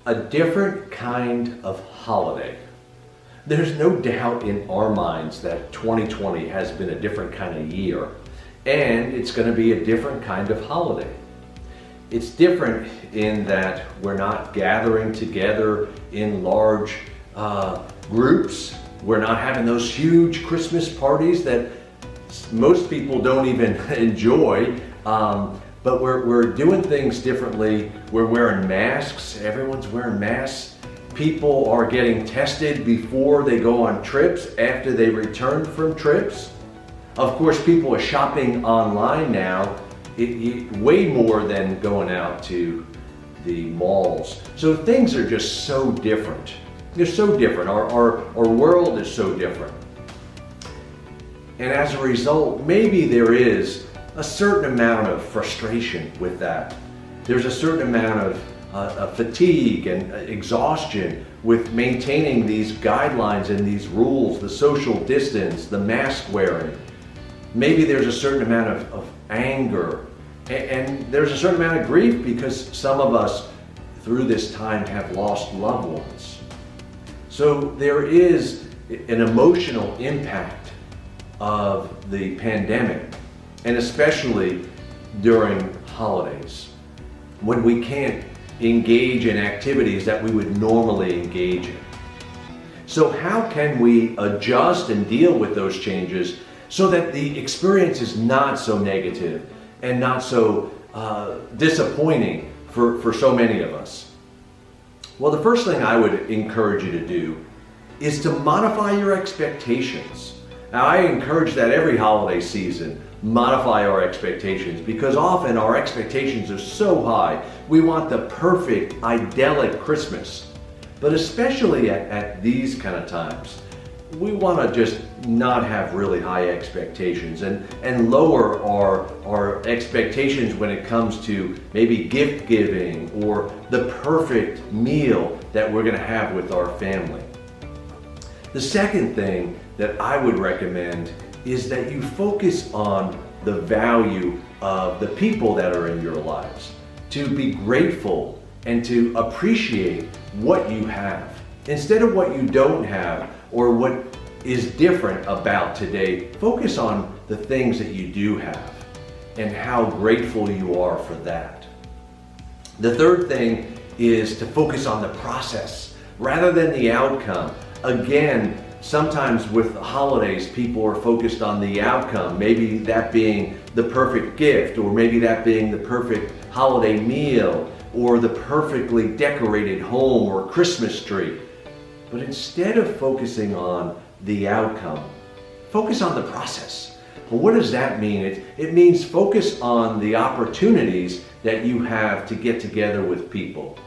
a different kind of holiday. There's no doubt in our minds that 2020 has been a different kind of year, and it's going to be a different kind of holiday. It's different in that we're not gathering together in large groups. We're not having those huge Christmas parties that most people don't even enjoy. But we're doing things differently. We're wearing masks. Everyone's wearing masks. People are getting tested before they go on trips, after they return from trips. Of course, people are shopping online now, way more than going out to the malls. So things are just so different. They're so different. Our world is so different. And as a result, maybe there is a certain amount of frustration with that. There's a certain amount of fatigue and exhaustion with maintaining these guidelines and these rules, the social distance, the mask wearing. Maybe there's a certain amount of anger, and there's a certain amount of grief because some of us through this time have lost loved ones. So there is an emotional impact of the pandemic, and especially during holidays, when we can't engage in activities that we would normally engage in. So how can we adjust and deal with those changes so that the experience is not so negative and not so disappointing for so many of us? Well, the first thing I would encourage you to do is to modify your expectations. Now, I encourage that every holiday season, modify our expectations, because often our expectations are so high. We want the perfect, idyllic Christmas. But especially at these kind of times, we want to just not have really high expectations and lower our expectations when it comes to maybe gift giving or the perfect meal that we're going to have with our family. The second thing that I would recommend is that you focus on the value of the people that are in your lives, to be grateful and to appreciate what you have instead of what you don't have or what is different about today. Focus on the things that you do have and how grateful you are for that. The third thing is to focus on the process rather than the outcome. Again, sometimes with the holidays, people are focused on the outcome, maybe that being the perfect gift, or maybe that being the perfect holiday meal, or the perfectly decorated home or Christmas tree. But instead of focusing on the outcome, focus on the process. Well, what does that mean? It means focus on the opportunities that you have to get together with people.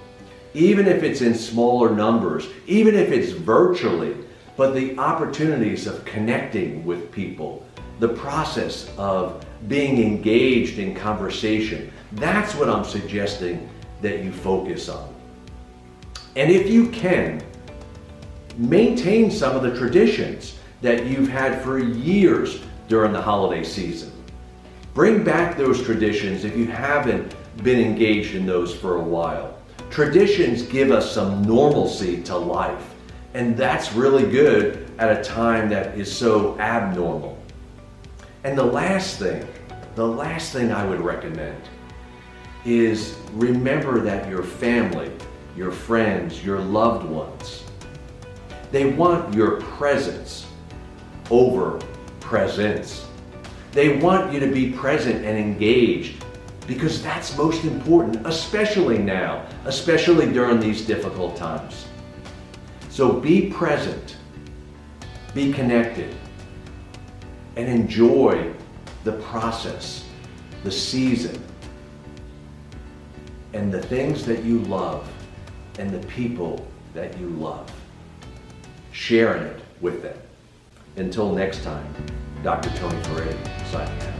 Even if it's in smaller numbers, even if it's virtually, but the opportunities of connecting with people, the process of being engaged in conversation, that's what I'm suggesting that you focus on. And if you can, maintain some of the traditions that you've had for years during the holiday season. Bring back those traditions if you haven't been engaged in those for a while. Traditions give us some normalcy to life, and that's really good at a time that is so abnormal. And the last thing I would recommend is remember that your family, your friends, your loved ones, they want your presence over presents. They want you to be present and engaged because that's most important, especially now, especially during these difficult times. So be present, be connected, and enjoy the process, the season, and the things that you love and the people that you love. Sharing it with them. Until next time, Dr. Tony signing out.